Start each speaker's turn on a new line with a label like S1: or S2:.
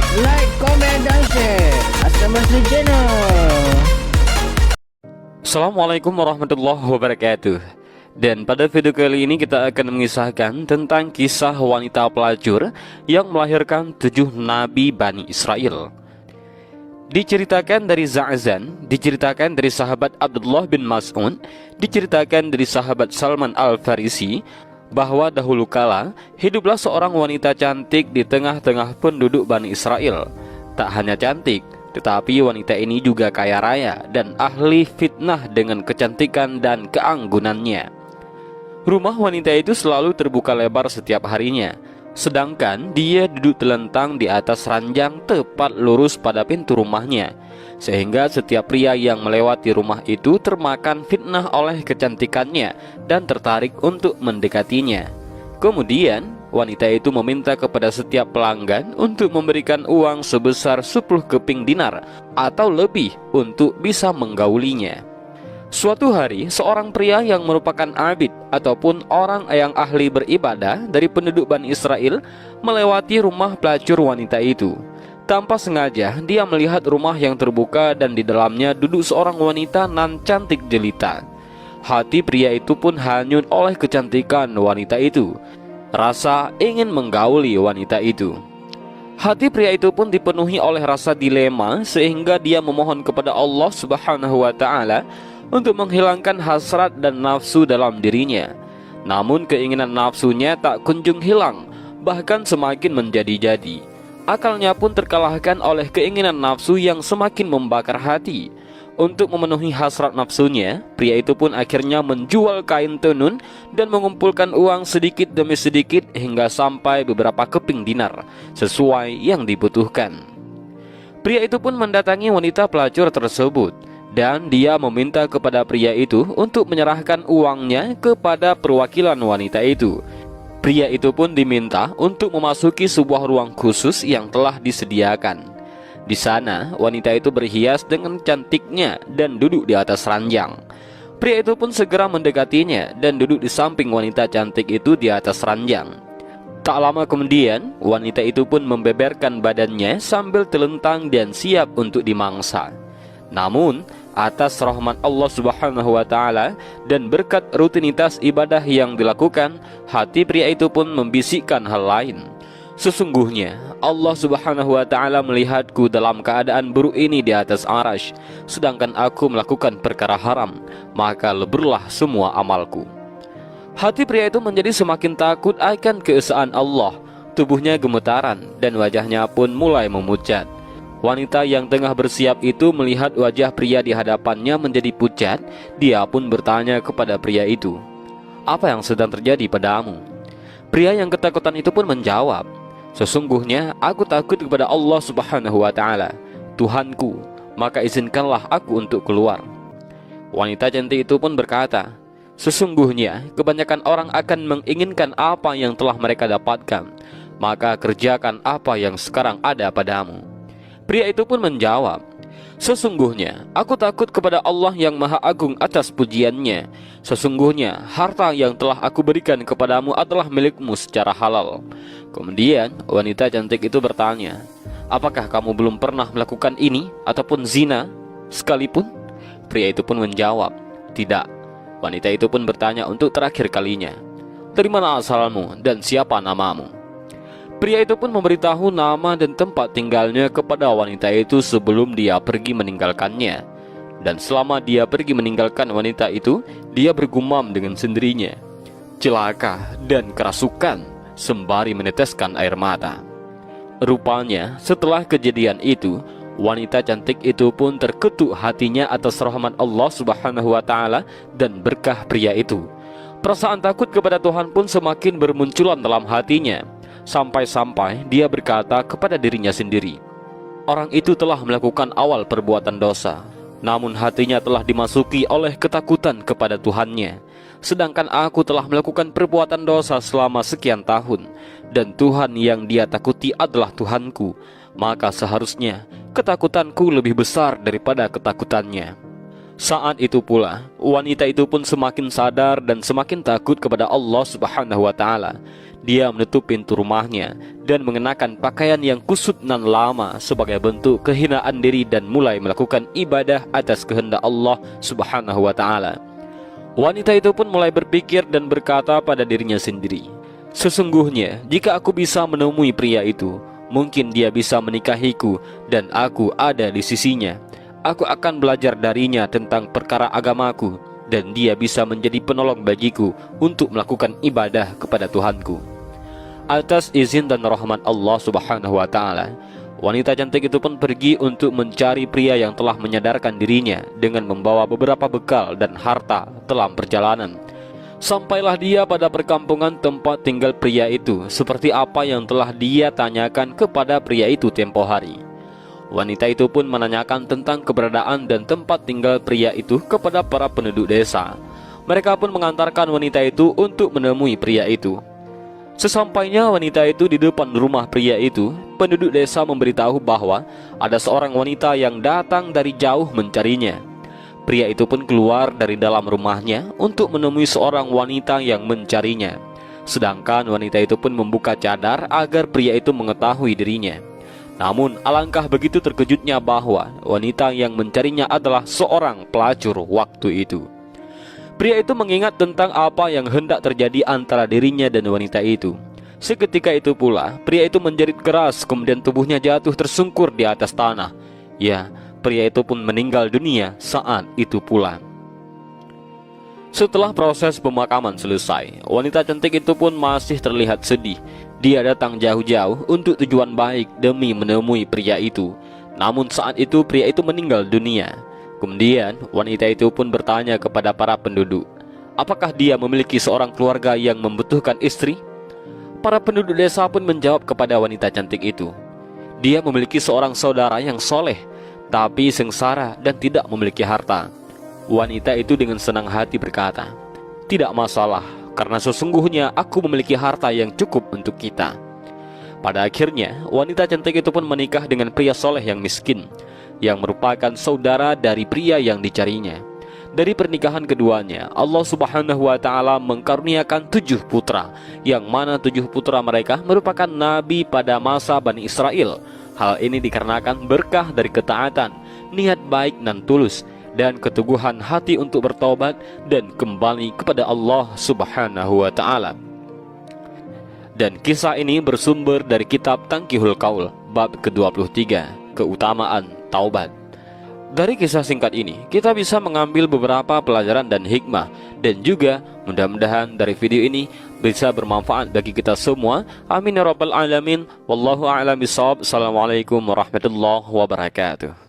S1: Like, comment, dan share. Asal channel.
S2: Assalamualaikum warahmatullahi wabarakatuh. Dan pada video kali ini kita akan mengisahkan tentang kisah wanita pelacur yang melahirkan 7 nabi Bani Israel. Diceritakan dari Za'zan, diceritakan dari sahabat Abdullah bin Mas'ud, diceritakan dari sahabat Salman Al-Farisi, bahwa dahulu kala hiduplah seorang wanita cantik di tengah-tengah penduduk Bani Israel. Tak hanya cantik, tetapi wanita ini juga kaya raya dan ahli fitnah dengan kecantikan dan keanggunannya. Rumah wanita itu selalu terbuka lebar setiap harinya, sedangkan dia duduk telentang di atas ranjang tepat lurus pada pintu rumahnya, sehingga setiap pria yang melewati rumah itu termakan fitnah oleh kecantikannya dan tertarik untuk mendekatinya. Kemudian wanita itu meminta kepada setiap pelanggan untuk memberikan uang sebesar 10 keping dinar atau lebih untuk bisa menggaulinya. Suatu hari, seorang pria yang merupakan abid ataupun orang yang ahli beribadah dari penduduk Bani Israel melewati rumah pelacur wanita itu. Tanpa sengaja, dia melihat rumah yang terbuka dan di dalamnya duduk seorang wanita nan cantik jelita. Hati pria itu pun hanyut oleh kecantikan wanita itu. Rasa ingin menggauli wanita itu. Hati pria itu pun dipenuhi oleh rasa dilema sehingga dia memohon kepada Allah Subhanahu wa Ta'ala untuk menghilangkan hasrat dan nafsu dalam dirinya. Namun keinginan nafsunya tak kunjung hilang, bahkan semakin menjadi-jadi. Akalnya pun terkalahkan oleh keinginan nafsu yang semakin membakar hati. Untuk memenuhi hasrat nafsunya, pria itu pun akhirnya menjual kain tenun dan mengumpulkan uang sedikit demi sedikit hingga sampai beberapa keping dinar, sesuai yang dibutuhkan. Pria itu pun mendatangi wanita pelacur tersebut, dan dia meminta kepada pria itu untuk menyerahkan uangnya kepada perwakilan wanita itu. Pria itu pun diminta untuk memasuki sebuah ruang khusus yang telah disediakan. Di sana, wanita itu berhias dengan cantiknya dan duduk di atas ranjang. Pria itu pun segera mendekatinya dan duduk di samping wanita cantik itu di atas ranjang. Tak lama kemudian, wanita itu pun membeberkan badannya sambil telentang dan siap untuk dimangsa. Namun, atas rahmat Allah Subhanahu wa Ta'ala dan berkat rutinitas ibadah yang dilakukan, hati pria itu pun membisikkan hal lain. Sesungguhnya Allah Subhanahu wa Ta'ala melihatku dalam keadaan buruk ini di atas arash, sedangkan aku melakukan perkara haram, maka leburlah semua amalku. Hati pria itu menjadi semakin takut akan keesaan Allah. Tubuhnya gemetaran dan wajahnya pun mulai memucat. Wanita yang tengah bersiap itu melihat wajah pria di hadapannya menjadi pucat. Dia pun bertanya kepada pria itu, "Apa yang sedang terjadi padamu?" Pria yang ketakutan itu pun menjawab, "Sesungguhnya aku takut kepada Allah Subhanahu wa Ta'ala, Tuhanku, maka izinkanlah aku untuk keluar." Wanita cantik itu pun berkata, "Sesungguhnya kebanyakan orang akan menginginkan apa yang telah mereka dapatkan, maka kerjakan apa yang sekarang ada padamu." Pria itu pun menjawab, "Sesungguhnya aku takut kepada Allah yang Maha Agung atas pujiannya. Sesungguhnya harta yang telah aku berikan kepadamu adalah milikmu secara halal." Kemudian wanita cantik itu bertanya, "Apakah kamu belum pernah melakukan ini ataupun zina sekalipun?" Pria itu pun menjawab, "Tidak." Wanita itu pun bertanya untuk terakhir kalinya, "Dari mana asalmu dan siapa namamu?" Pria itu pun memberitahu nama dan tempat tinggalnya kepada wanita itu sebelum dia pergi meninggalkannya. Dan selama dia pergi meninggalkan wanita itu, dia bergumam dengan sendirinya, "Celaka dan kerasukan," sembari meneteskan air mata. Rupanya setelah kejadian itu, wanita cantik itu pun terketuk hatinya atas rahmat Allah Subhanahu wa Ta'ala dan berkah pria itu. Perasaan takut kepada Tuhan pun semakin bermunculan dalam hatinya. Sampai-sampai dia berkata kepada dirinya sendiri, "Orang itu telah melakukan awal perbuatan dosa, namun hatinya telah dimasuki oleh ketakutan kepada Tuhannya. Sedangkan aku telah melakukan perbuatan dosa selama sekian tahun, dan Tuhan yang dia takuti adalah Tuhanku, maka seharusnya ketakutanku lebih besar daripada ketakutannya." Saat itu pula, wanita itu pun semakin sadar dan semakin takut kepada Allah Subhanahu wa Ta'ala. Dia menutup pintu rumahnya dan mengenakan pakaian yang kusut nan lama sebagai bentuk kehinaan diri dan mulai melakukan ibadah atas kehendak Allah Subhanahu wa taala. Wanita itu pun mulai berpikir dan berkata pada dirinya sendiri, "Sesungguhnya jika aku bisa menemui pria itu, mungkin dia bisa menikahiku dan aku ada di sisinya. Aku akan belajar darinya tentang perkara agamaku dan dia bisa menjadi penolong bagiku untuk melakukan ibadah kepada Tuhanku." Atas izin dan rahmat Allah Subhanahu wa taala, wanita cantik itu pun pergi untuk mencari pria yang telah menyadarkan dirinya dengan membawa beberapa bekal dan harta dalam perjalanan. Sampailah dia pada perkampungan tempat tinggal pria itu, seperti apa yang telah dia tanyakan kepada pria itu tempo hari. Wanita itu pun menanyakan tentang keberadaan dan tempat tinggal pria itu kepada para penduduk desa. Mereka pun mengantarkan wanita itu untuk menemui pria itu. Sesampainya wanita itu di depan rumah pria itu, penduduk desa memberitahu bahwa ada seorang wanita yang datang dari jauh mencarinya. Pria itu pun keluar dari dalam rumahnya untuk menemui seorang wanita yang mencarinya. Sedangkan wanita itu pun membuka cadar agar pria itu mengetahui dirinya. Namun alangkah begitu terkejutnya bahwa wanita yang mencarinya adalah seorang pelacur waktu itu. Pria itu mengingat tentang apa yang hendak terjadi antara dirinya dan wanita itu. Seketika itu pula, pria itu menjerit keras, kemudian tubuhnya jatuh tersungkur di atas tanah. Ya, pria itu pun meninggal dunia saat itu pula. Setelah proses pemakaman selesai, wanita cantik itu pun masih terlihat sedih. Dia datang jauh-jauh untuk tujuan baik demi menemui pria itu. Namun saat itu pria itu meninggal dunia. Kemudian wanita itu pun bertanya kepada para penduduk, apakah dia memiliki seorang keluarga yang membutuhkan istri? Para penduduk desa pun menjawab kepada wanita cantik itu, dia memiliki seorang saudara yang soleh, tapi sengsara dan tidak memiliki harta. Wanita itu dengan senang hati berkata, tidak masalah, karena sesungguhnya aku memiliki harta yang cukup untuk kita. Pada akhirnya wanita cantik itu pun menikah dengan pria soleh yang miskin, yang merupakan saudara dari pria yang dicarinya. Dari pernikahan keduanya, Allah Subhanahu wa taala mengkaruniakan 7 putra, yang mana 7 putra mereka merupakan nabi pada masa Bani Israel. Hal ini dikarenakan berkah dari ketaatan, niat baik dan tulus, dan keteguhan hati untuk bertobat dan kembali kepada Allah Subhanahu wa taala. Dan kisah ini bersumber dari kitab Tanqihul Qaul bab ke-23, keutamaan taubat. Dari kisah singkat ini, kita bisa mengambil beberapa pelajaran dan hikmah, dan juga mudah-mudahan dari video ini bisa bermanfaat bagi kita semua. Amin ya rabbal alamin. Wallahu a'lam bishawab. Assalamualaikum warahmatullahi wabarakatuh.